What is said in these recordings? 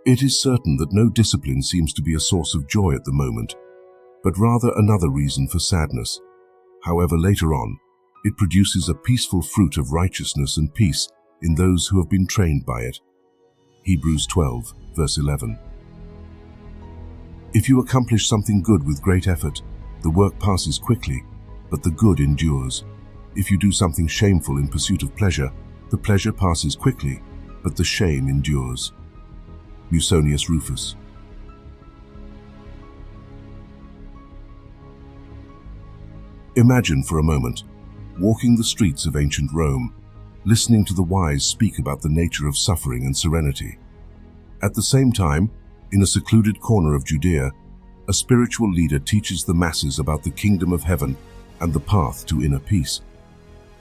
It is certain that no discipline seems to be a source of joy at the moment, but rather another reason for sadness. However, later on, it produces a peaceful fruit of righteousness and peace in those who have been trained by it. Hebrews 12, verse 11. If you accomplish something good with great effort, the work passes quickly, but the good endures. If you do something shameful in pursuit of pleasure, the pleasure passes quickly, but the shame endures. Musonius Rufus. Imagine for a moment, walking the streets of ancient Rome, listening to the wise speak about the nature of suffering and serenity. At the same time, in a secluded corner of Judea, a spiritual leader teaches the masses about the kingdom of heaven and the path to inner peace.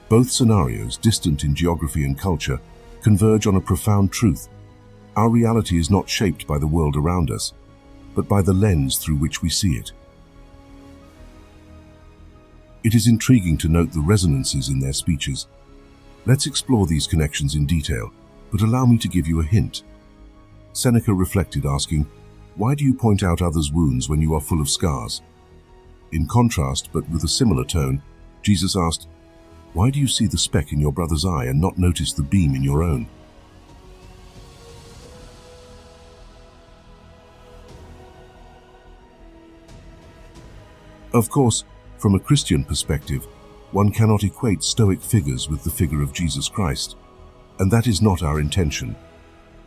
Both scenarios, distant in geography and culture, converge on a profound truth. Our reality is not shaped by the world around us, but by the lens through which we see it. It is intriguing to note the resonances in their speeches. Let's explore these connections in detail, but allow me to give you a hint. Seneca reflected, asking, "Why do you point out others' wounds when you are full of scars?" In contrast, but with a similar tone, Jesus asked, "Why do you see the speck in your brother's eye and not notice the beam in your own?" Of course, from a Christian perspective, one cannot equate Stoic figures with the figure of Jesus Christ, and that is not our intention.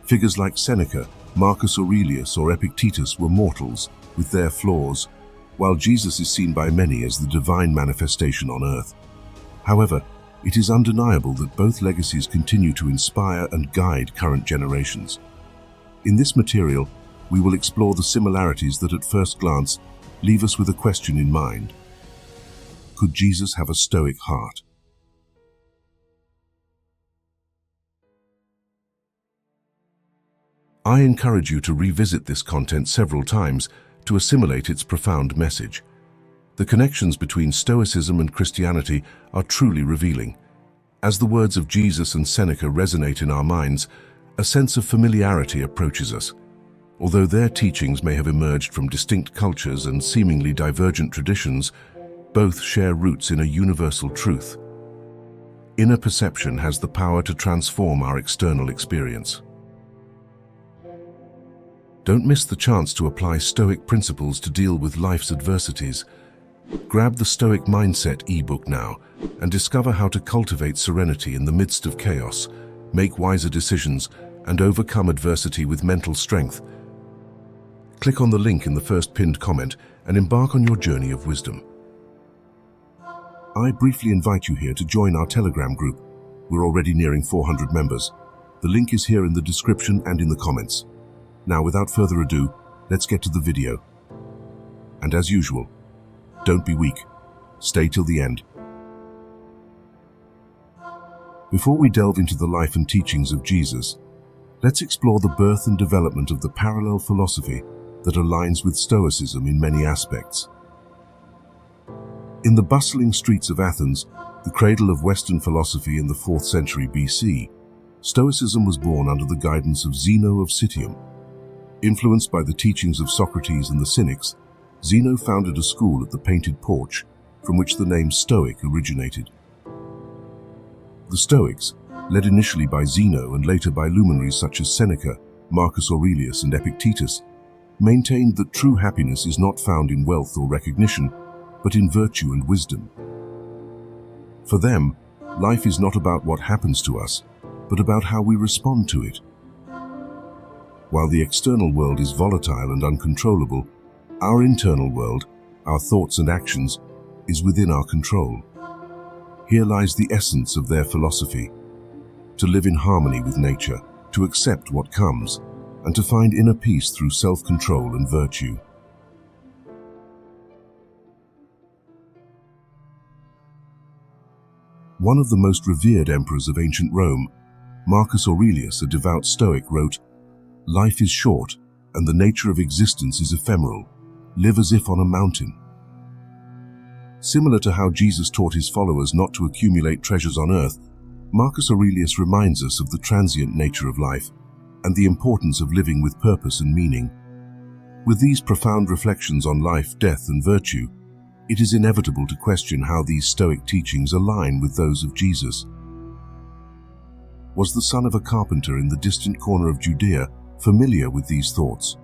Figures like Seneca, Marcus Aurelius, or Epictetus were mortals with their flaws, while Jesus is seen by many as the divine manifestation on earth. However, it is undeniable that both legacies continue to inspire and guide current generations. In this material, we will explore the similarities that at first glance leave us with a question in mind. Could Jesus have a Stoic heart? I encourage you to revisit this content several times to assimilate its profound message. The connections between Stoicism and Christianity are truly revealing. As the words of Jesus and Seneca resonate in our minds, a sense of familiarity approaches us. Although their teachings may have emerged from distinct cultures and seemingly divergent traditions, both share roots in a universal truth. Inner perception has the power to transform our external experience. Don't miss the chance to apply Stoic principles to deal with life's adversities. Grab the Stoic Mindset ebook now and discover how to cultivate serenity in the midst of chaos, make wiser decisions, and overcome adversity with mental strength. Click on the link in the first pinned comment and embark on your journey of wisdom. I briefly invite you here to join our Telegram group. We're already nearing 400 members. The link is here in the description and in the comments. Now, without further ado, let's get to the video. And as usual, don't be weak. Stay till the end. Before we delve into the life and teachings of Jesus, let's explore the birth and development of the parallel philosophy that aligns with Stoicism in many aspects. In the bustling streets of Athens, the cradle of Western philosophy in the 4th century BC, Stoicism was born under the guidance of Zeno of Citium. Influenced by the teachings of Socrates and the Cynics, Zeno founded a school at the Painted Porch, from which the name Stoic originated. The Stoics, led initially by Zeno and later by luminaries such as Seneca, Marcus Aurelius, and Epictetus, maintained that true happiness is not found in wealth or recognition, but in virtue and wisdom. For them, life is not about what happens to us, but about how we respond to it. While the external world is volatile and uncontrollable, our internal world, our thoughts and actions, is within our control. Here lies the essence of their philosophy: to live in harmony with nature, to accept what comes, and to find inner peace through self-control and virtue. One of the most revered emperors of ancient Rome, Marcus Aurelius, a devout Stoic, wrote, "Life is short, and the nature of existence is ephemeral. Live as if on a mountain." Similar to how Jesus taught his followers not to accumulate treasures on earth, Marcus Aurelius reminds us of the transient nature of life and the importance of living with purpose and meaning. With these profound reflections on life, death, and virtue, it is inevitable to question how these Stoic teachings align with those of Jesus. Was the son of a carpenter in the distant corner of Judea familiar with these thoughts?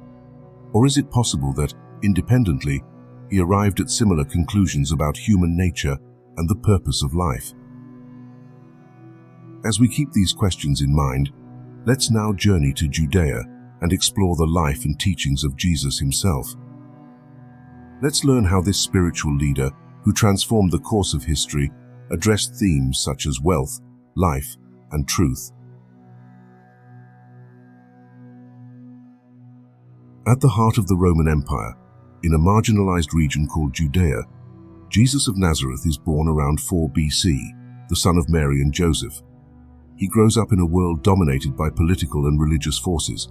Or is it possible that, independently, he arrived at similar conclusions about human nature and the purpose of life? As we keep these questions in mind, let's now journey to Judea and explore the life and teachings of Jesus himself. Let's learn how this spiritual leader, who transformed the course of history, addressed themes such as wealth, life, and truth. At the heart of the Roman Empire, in a marginalized region called Judea, Jesus of Nazareth is born around 4 BC, the son of Mary and Joseph. He grows up in a world dominated by political and religious forces.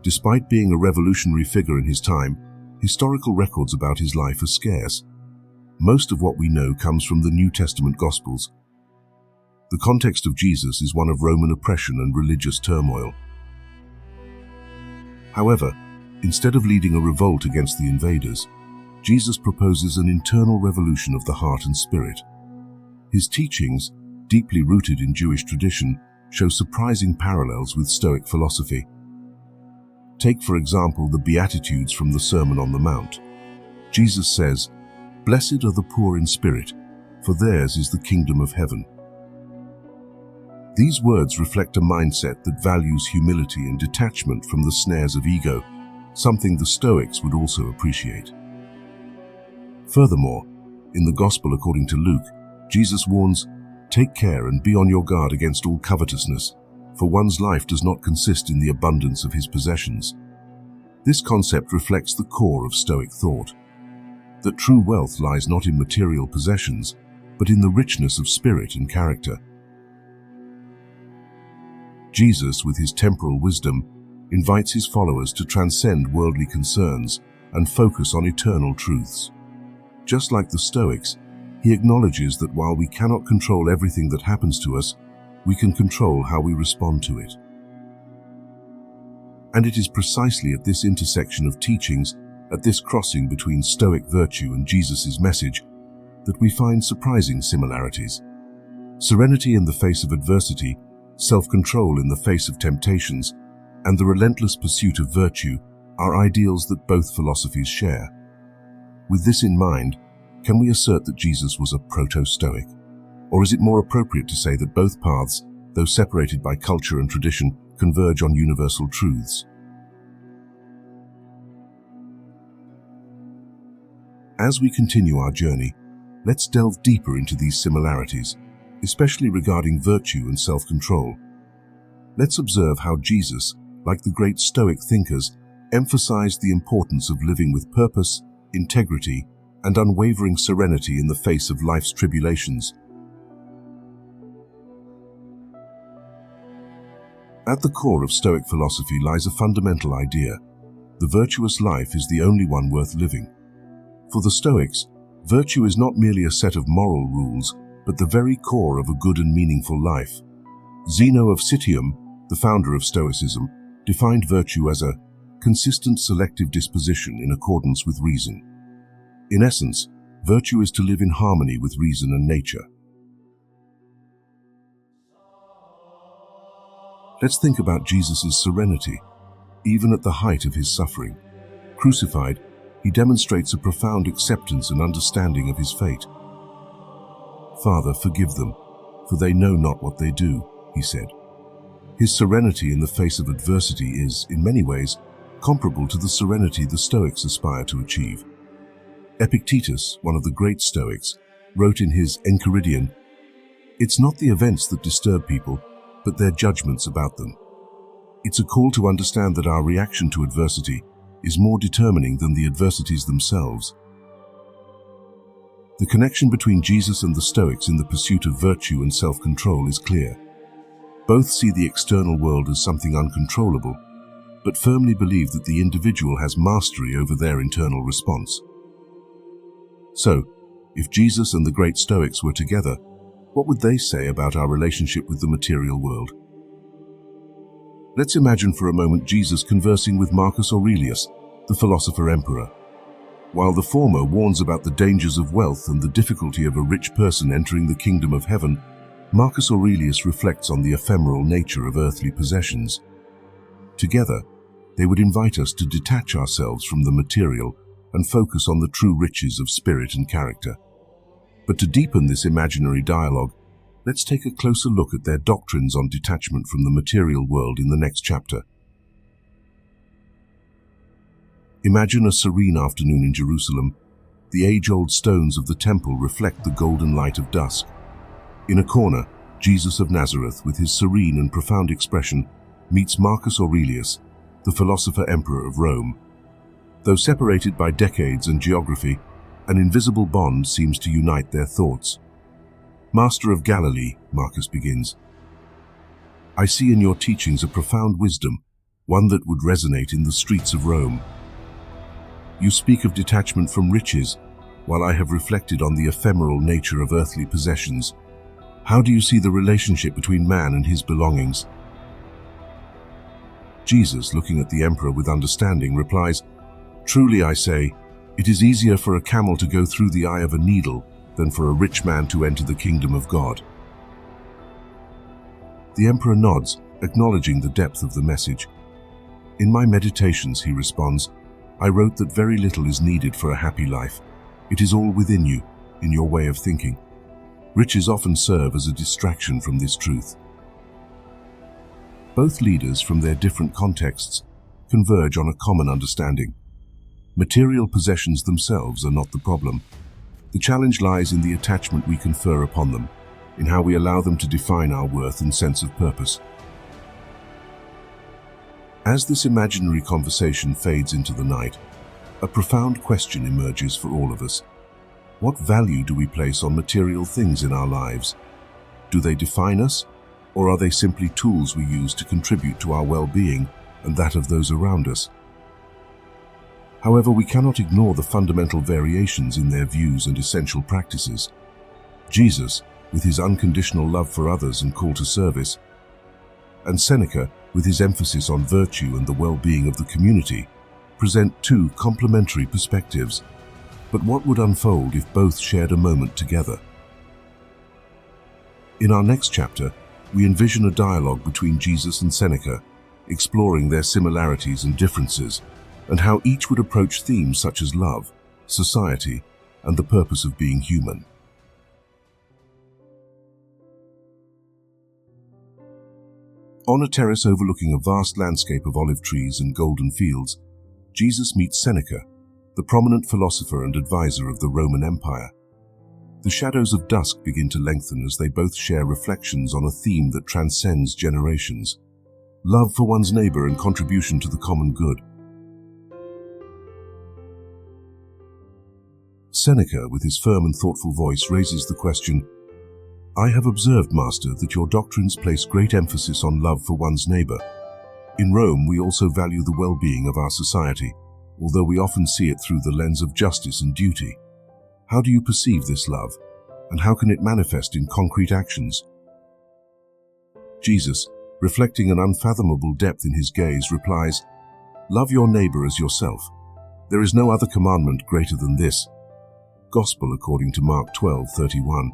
Despite being a revolutionary figure in his time, historical records about his life are scarce. Most of what we know comes from the New Testament Gospels. The context of Jesus is one of Roman oppression and religious turmoil. However, instead of leading a revolt against the invaders, Jesus proposes an internal revolution of the heart and spirit. His teachings, deeply rooted in Jewish tradition, show surprising parallels with Stoic philosophy. Take, for example, the Beatitudes from the Sermon on the Mount. Jesus says, "Blessed are the poor in spirit, for theirs is the kingdom of heaven." These words reflect a mindset that values humility and detachment from the snares of ego, something the Stoics would also appreciate. Furthermore, in the Gospel according to Luke, Jesus warns, "Take care and be on your guard against all covetousness, for one's life does not consist in the abundance of his possessions." This concept reflects the core of Stoic thought, that true wealth lies not in material possessions, but in the richness of spirit and character. Jesus, with his temporal wisdom, invites his followers to transcend worldly concerns and focus on eternal truths. Just like the Stoics, he acknowledges that while we cannot control everything that happens to us, we can control how we respond to it. And it is precisely at this intersection of teachings, at this crossing between Stoic virtue and Jesus' message, that we find surprising similarities. Serenity in the face of adversity, self-control in the face of temptations, and the relentless pursuit of virtue are ideals that both philosophies share. With this in mind, can we assert that Jesus was a proto-Stoic? Or is it more appropriate to say that both paths, though separated by culture and tradition, converge on universal truths? As we continue our journey, let's delve deeper into these similarities, especially regarding virtue and self-control. Let's observe how Jesus, like the great Stoic thinkers, emphasized the importance of living with purpose, integrity, and unwavering serenity in the face of life's tribulations. At the core of Stoic philosophy lies a fundamental idea: the virtuous life is the only one worth living. For the Stoics, virtue is not merely a set of moral rules, but the very core of a good and meaningful life. Zeno of Citium, the founder of Stoicism, defined virtue as a consistent selective disposition in accordance with reason. In essence, virtue is to live in harmony with reason and nature. Let's think about Jesus' serenity. Even at the height of his suffering, crucified, he demonstrates a profound acceptance and understanding of his fate. "Father, forgive them, for they know not what they do," he said. His serenity in the face of adversity is, in many ways, comparable to the serenity the Stoics aspire to achieve. Epictetus, one of the great Stoics, wrote in his Enchiridion, "It's not the events that disturb people, but their judgments about them." It's a call to understand that our reaction to adversity is more determining than the adversities themselves. The connection between Jesus and the Stoics in the pursuit of virtue and self-control is clear. Both see the external world as something uncontrollable, but firmly believe that the individual has mastery over their internal response. So, if Jesus and the great Stoics were together, what would they say about our relationship with the material world? Let's imagine for a moment Jesus conversing with Marcus Aurelius, the philosopher emperor. While the former warns about the dangers of wealth and the difficulty of a rich person entering the kingdom of heaven, Marcus Aurelius reflects on the ephemeral nature of earthly possessions. Together, they would invite us to detach ourselves from the material and focus on the true riches of spirit and character. But to deepen this imaginary dialogue, let's take a closer look at their doctrines on detachment from the material world in the next chapter. Imagine a serene afternoon in Jerusalem. The age-old stones of the temple reflect the golden light of dusk. In a corner, Jesus of Nazareth, with his serene and profound expression, meets Marcus Aurelius, the philosopher emperor of Rome. Though separated by decades and geography, an invisible bond seems to unite their thoughts. "Master of Galilee," Marcus begins, "I see in your teachings a profound wisdom, one that would resonate in the streets of Rome. You speak of detachment from riches, while I have reflected on the ephemeral nature of earthly possessions. How do you see the relationship between man and his belongings?" Jesus, looking at the emperor with understanding, replies, "Truly I say, it is easier for a camel to go through the eye of a needle than for a rich man to enter the kingdom of God." The emperor nods, acknowledging the depth of the message. "In my meditations," he responds, "I wrote that very little is needed for a happy life. It is all within you, in your way of thinking. Riches often serve as a distraction from this truth." Both leaders, from their different contexts, converge on a common understanding. Material possessions themselves are not the problem. The challenge lies in the attachment we confer upon them, in how we allow them to define our worth and sense of purpose. As this imaginary conversation fades into the night, a profound question emerges for all of us. What value do we place on material things in our lives? Do they define us, or are they simply tools we use to contribute to our well-being and that of those around us? However, we cannot ignore the fundamental variations in their views and essential practices. Jesus, with his unconditional love for others and call to service, and Seneca, with his emphasis on virtue and the well-being of the community, present two complementary perspectives. But what would unfold if both shared a moment together? In our next chapter, we envision a dialogue between Jesus and Seneca, exploring their similarities and differences, and how each would approach themes such as love, society, and the purpose of being human. On a terrace overlooking a vast landscape of olive trees and golden fields, Jesus meets Seneca, the prominent philosopher and advisor of the Roman Empire. The shadows of dusk begin to lengthen as they both share reflections on a theme that transcends generations: love for one's neighbor and contribution to the common good. Seneca, with his firm and thoughtful voice, raises the question, "I have observed, Master, that your doctrines place great emphasis on love for one's neighbor. In Rome, we also value the well-being of our society, although we often see it through the lens of justice and duty. How do you perceive this love, and how can it manifest in concrete actions?" Jesus, reflecting an unfathomable depth in his gaze, replies, "Love your neighbor as yourself. There is no other commandment greater than this." Gospel according to Mark 12:31.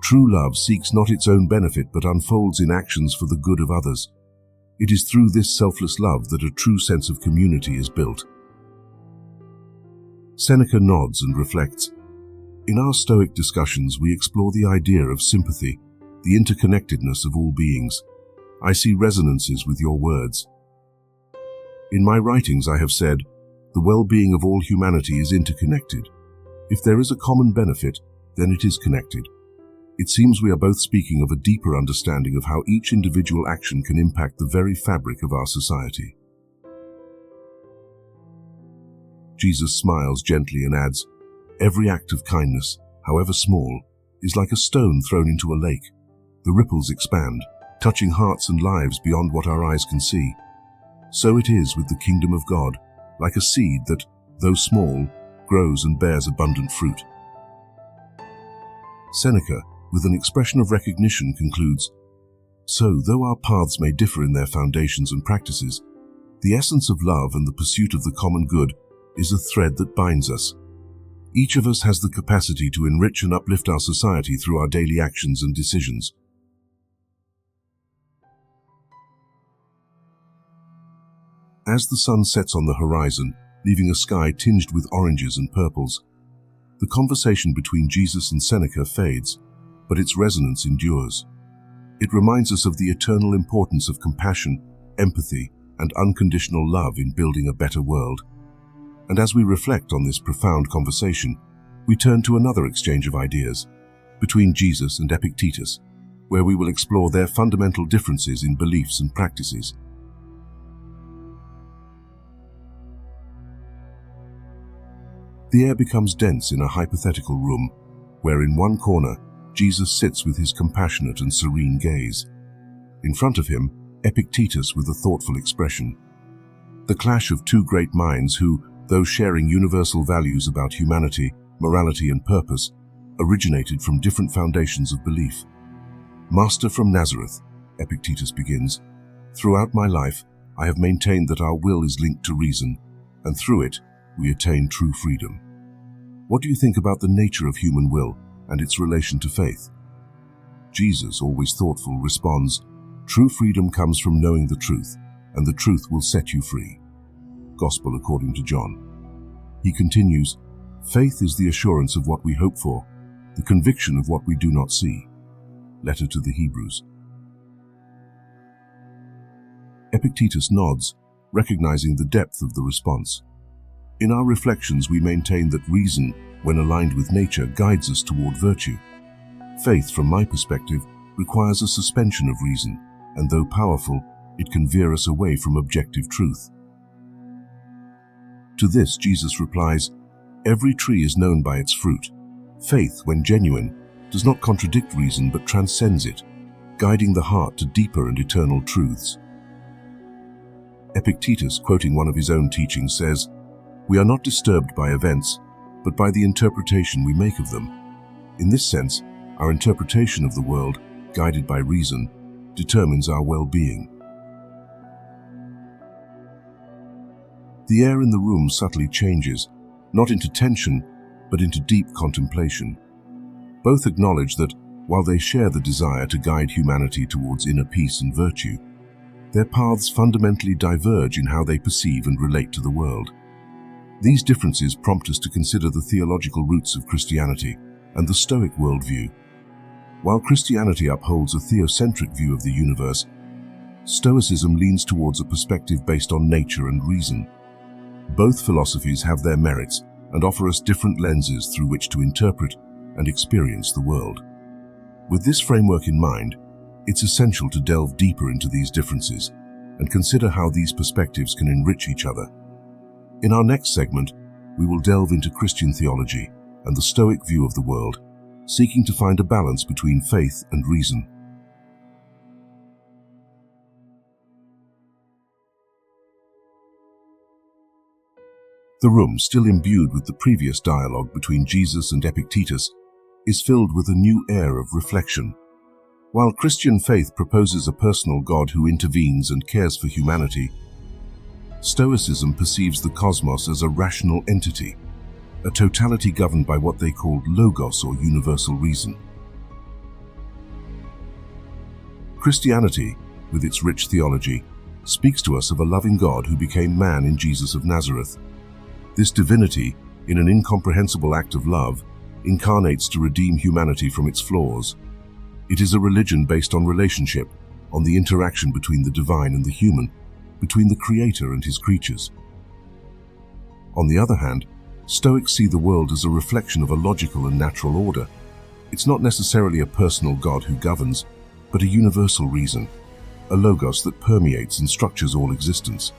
True love seeks not its own benefit but unfolds in actions for the good of others. It is through this selfless love that a true sense of community is built. Seneca nods and reflects. In our Stoic discussions, we explore the idea of sympathy, the interconnectedness of all beings. I see resonances with your words. In my writings, I have said, the well-being of all humanity is interconnected. If there is a common benefit, then it is connected. It seems we are both speaking of a deeper understanding of how each individual action can impact the very fabric of our society. Jesus smiles gently and adds, "Every act of kindness, however small, is like a stone thrown into a lake. The ripples expand, touching hearts and lives beyond what our eyes can see. So it is with the kingdom of God, like a seed that, though small, grows and bears abundant fruit." Seneca, with an expression of recognition, concludes, So, though our paths may differ in their foundations and practices, the essence of love and the pursuit of the common good is a thread that binds us. Each of us has the capacity to enrich and uplift our society through our daily actions and decisions. As the sun sets on the horizon, leaving a sky tinged with oranges and purples, the conversation between Jesus and Seneca fades, but its resonance endures. It reminds us of the eternal importance of compassion, empathy, and unconditional love in building a better world. And as we reflect on this profound conversation, we turn to another exchange of ideas between Jesus and Epictetus, where we will explore their fundamental differences in beliefs and practices. The air becomes dense in a hypothetical room, where in one corner, Jesus sits with his compassionate and serene gaze. In front of him, Epictetus with a thoughtful expression. The clash of two great minds who, though sharing universal values about humanity, morality, and purpose, originated from different foundations of belief. Master from Nazareth, Epictetus begins, throughout my life, I have maintained that our will is linked to reason, and through it, we attain true freedom. What do you think about the nature of human will and its relation to faith? Jesus, always thoughtful, responds, true freedom comes from knowing the truth, and the truth will set you free. Gospel according to John. He continues, faith is the assurance of what we hope for, the conviction of what we do not see. Letter to the Hebrews. Epictetus nods, recognizing the depth of the response. In our reflections, we maintain that reason, when aligned with nature, guides us toward virtue. Faith, from my perspective, requires a suspension of reason, and though powerful, it can veer us away from objective truth. To this, Jesus replies, every tree is known by its fruit. Faith, when genuine, does not contradict reason but transcends it, guiding the heart to deeper and eternal truths. Epictetus, quoting one of his own teachings, says, we are not disturbed by events, but by the interpretation we make of them. In this sense, our interpretation of the world, guided by reason, determines our well-being. The air in the room subtly changes, not into tension, but into deep contemplation. Both acknowledge that, while they share the desire to guide humanity towards inner peace and virtue, their paths fundamentally diverge in how they perceive and relate to the world. These differences prompt us to consider the theological roots of Christianity and the Stoic worldview. While Christianity upholds a theocentric view of the universe, Stoicism leans towards a perspective based on nature and reason. Both philosophies have their merits and offer us different lenses through which to interpret and experience the world. With this framework in mind, it's essential to delve deeper into these differences and consider how these perspectives can enrich each other. In our next segment, we will delve into Christian theology and the Stoic view of the world, seeking to find a balance between faith and reason. The room, still imbued with the previous dialogue between Jesus and Epictetus, is filled with a new air of reflection. While Christian faith proposes a personal God who intervenes and cares for humanity, Stoicism perceives the cosmos as a rational entity, a totality governed by what they called logos, or universal reason. Christianity, with its rich theology, speaks to us of a loving God who became man in Jesus of Nazareth. This divinity, in an incomprehensible act of love, incarnates to redeem humanity from its flaws. It is a religion based on relationship, on the interaction between the divine and the human, between the Creator and his creatures. On the other hand, Stoics see the world as a reflection of a logical and natural order. It's not necessarily a personal God who governs, but a universal reason, a logos that permeates and structures all existence.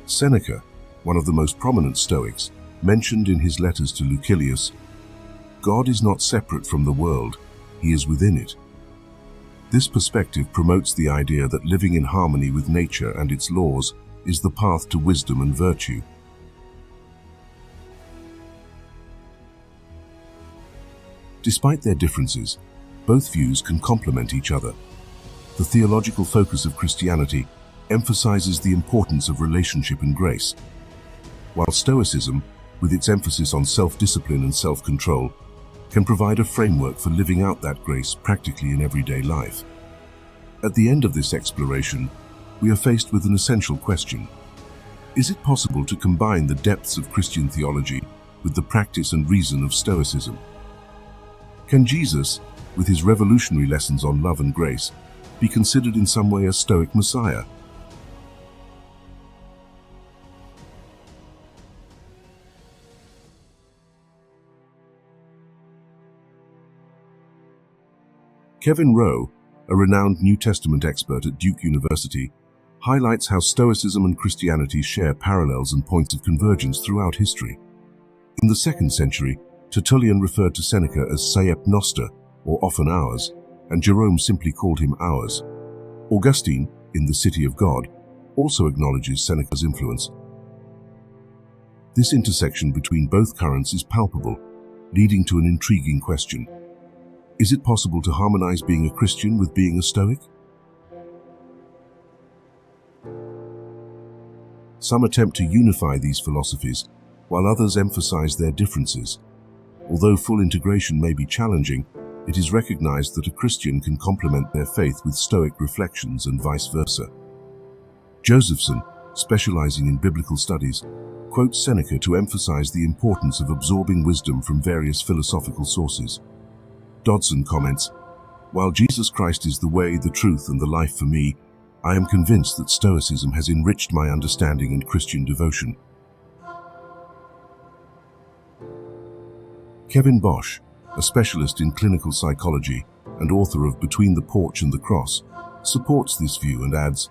Seneca, one of the most prominent Stoics, mentioned in his letters to Lucilius, God is not separate from the world, he is within it. This perspective promotes the idea that living in harmony with nature and its laws is the path to wisdom and virtue. Despite their differences, Both views can complement each other. The theological focus of Christianity emphasizes the importance of relationship and grace, while Stoicism, with its emphasis on self-discipline and self-control, can provide a framework for living out that grace practically in everyday life. At the end of this exploration, we are faced with an essential question. Is it possible to combine the depths of Christian theology with the practice and reason of Stoicism? Can Jesus, with his revolutionary lessons on love and grace, be considered in some way a Stoic Messiah? Kevin Rowe, a renowned New Testament expert at Duke University, highlights how Stoicism and Christianity share parallels and points of convergence throughout history. In the 2nd century, Tertullian referred to Seneca as Saep Noster, or often ours, and Jerome simply called him ours. Augustine, in The City of God, also acknowledges Seneca's influence. This intersection between both currents is palpable, leading to an intriguing question. Is it possible to harmonize being a Christian with being a Stoic? Some attempt to unify these philosophies, while others emphasize their differences. Although full integration may be challenging, it is recognized that a Christian can complement their faith with Stoic reflections and vice versa. Josephson, specializing in biblical studies, quotes Seneca to emphasize the importance of absorbing wisdom from various philosophical sources. Dodson comments, "While Jesus Christ is the way, the truth, and the life for me, I am convinced that Stoicism has enriched my understanding and Christian devotion." Kevin Bosch, a specialist in clinical psychology and author of Between the Porch and the Cross, supports this view and adds,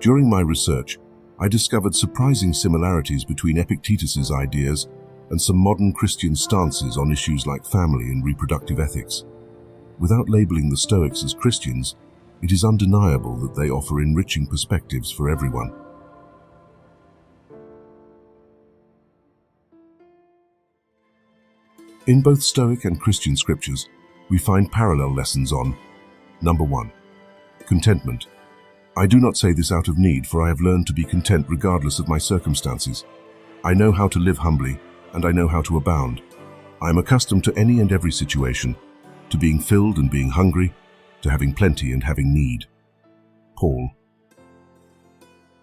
"During my research, I discovered surprising similarities between Epictetus's ideas and some modern Christian stances on issues like family and reproductive ethics. Without labeling the Stoics as Christians, it is undeniable that they offer enriching perspectives for everyone." In both Stoic and Christian scriptures, we find parallel lessons on: Number 1. Contentment. I do not say this out of need, for I have learned to be content regardless of my circumstances. I know how to live humbly, and I know how to abound. I am accustomed to any and every situation, to being filled and being hungry, to having plenty and having need. Paul.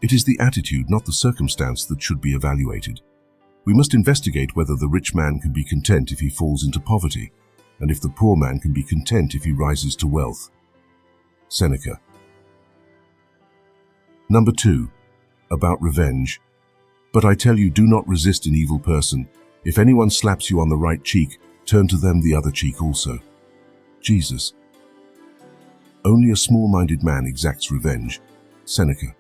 It is the attitude, not the circumstance, that should be evaluated. We must investigate whether the rich man can be content if he falls into poverty, and if the poor man can be content if he rises to wealth. Seneca. Number 2. About revenge. But I tell you, do not resist an evil person. If anyone slaps you on the right cheek, turn to them the other cheek also. Jesus. Only a small-minded man exacts revenge. Seneca.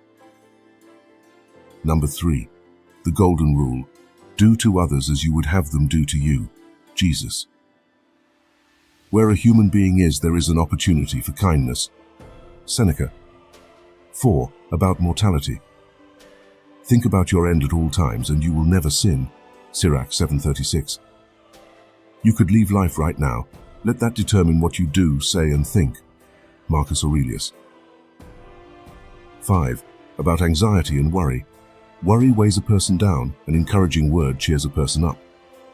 Number 3. The Golden Rule. Do to others as you would have them do to you. Jesus. Where a human being is, there is an opportunity for kindness. Seneca. 4. About mortality. Think about your end at all times, and you will never sin. Sirach 7:36. You could leave life right now. Let that determine what you do, say, and think. Marcus Aurelius. 5. About anxiety and worry. Worry weighs a person down, an encouraging word cheers a person up.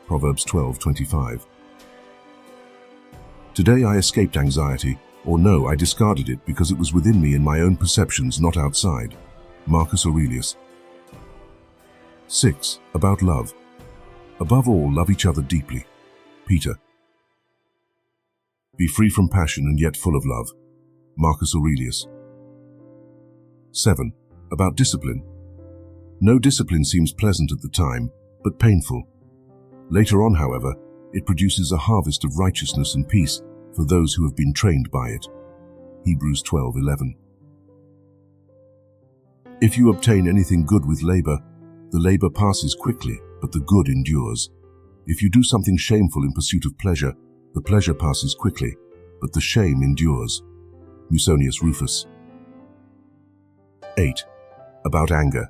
Proverbs 12:25. Today I escaped anxiety, or no, I discarded it because it was within me in my own perceptions, not outside. Marcus Aurelius. 6. About love. Above all, love each other deeply. Peter. Be free from passion and yet full of love. Marcus Aurelius. 7. About discipline. No discipline seems pleasant at the time, but painful. Later on, however, it produces a harvest of righteousness and peace for those who have been trained by it. Hebrews 12:11. If you obtain anything good with labor, the labor passes quickly, but the good endures. If you do something shameful in pursuit of pleasure, the pleasure passes quickly, but the shame endures. Musonius Rufus. 8. About anger.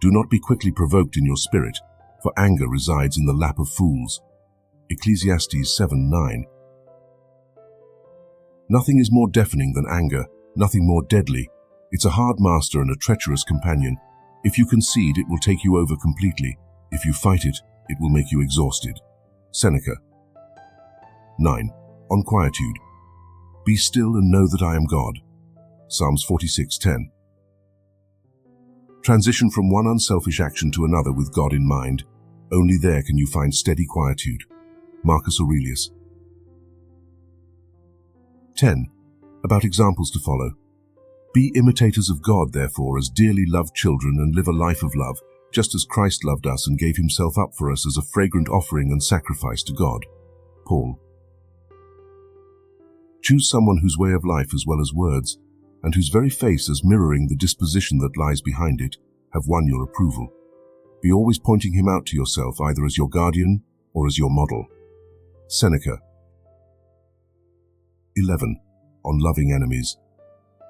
Do not be quickly provoked in your spirit, for anger resides in the lap of fools. Ecclesiastes 7:9. Nothing is more deafening than anger, nothing more deadly. It's a hard master and a treacherous companion. If you concede, it will take you over completely. If you fight it, it will make you exhausted. Seneca. 9. On quietude. Be still and know that I am God. Psalms 46:10. Transition from one unselfish action to another with God in mind. Only there can you find steady quietude. Marcus Aurelius. 10. About examples to follow. Be imitators of God, therefore, as dearly loved children, and live a life of love, just as Christ loved us and gave himself up for us as a fragrant offering and sacrifice to God. Paul. Choose someone whose way of life as well as words, and whose very face, as mirroring the disposition that lies behind it, have won your approval. Be always pointing him out to yourself, either as your guardian or as your model. Seneca. 11. On loving enemies.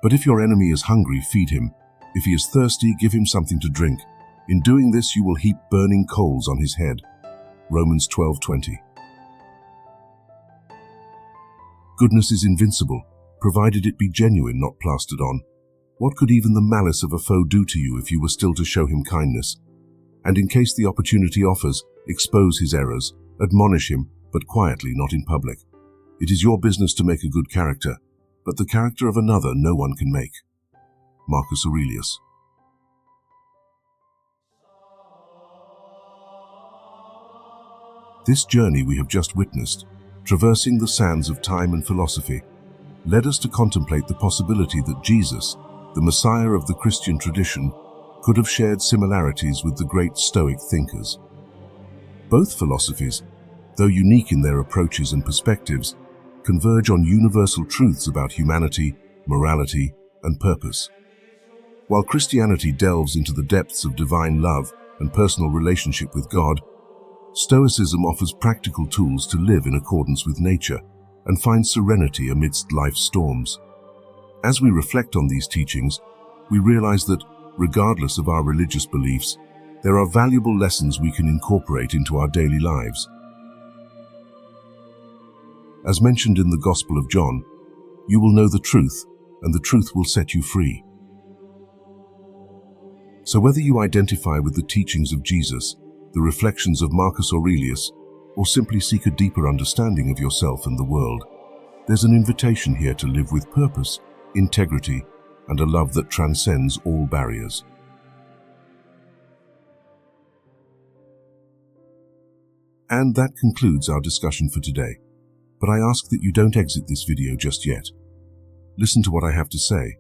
But if your enemy is hungry, feed him. If he is thirsty, give him something to drink. In doing this, you will heap burning coals on his head. Romans 12:20. Goodness is invincible, provided it be genuine, not plastered on. What could even the malice of a foe do to you if you were still to show him kindness? And in case the opportunity offers, expose his errors, admonish him, but quietly, not in public. It is your business to make a good character, but the character of another no one can make. Marcus Aurelius. This journey we have just witnessed, traversing the sands of time and philosophy, led us to contemplate the possibility that Jesus, the Messiah of the Christian tradition, could have shared similarities with the great Stoic thinkers. Both philosophies, though unique in their approaches and perspectives, converge on universal truths about humanity, morality, and purpose. While Christianity delves into the depths of divine love and personal relationship with God, Stoicism offers practical tools to live in accordance with nature and find serenity amidst life's storms. As we reflect on these teachings, we realize that, regardless of our religious beliefs, there are valuable lessons we can incorporate into our daily lives. As mentioned in the Gospel of John, you will know the truth, and the truth will set you free. So whether you identify with the teachings of Jesus, the reflections of Marcus Aurelius, or simply seek a deeper understanding of yourself and the world, there's an invitation here to live with purpose, integrity, and a love that transcends all barriers. And that concludes our discussion for today. But I ask that you don't exit this video just yet. Listen to what I have to say.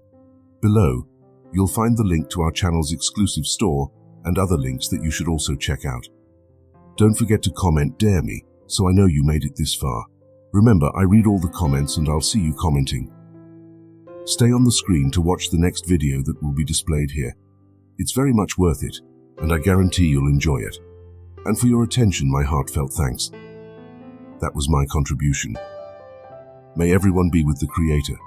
Below, you'll find the link to our channel's exclusive store and other links that you should also check out. Don't forget to comment "Dare Me" so I know you made it this far. Remember, I read all the comments and I'll see you commenting. Stay on the screen to watch the next video that will be displayed here. It's very much worth it, and I guarantee you'll enjoy it. And for your attention, my heartfelt thanks. That was my contribution. May everyone be with the Creator.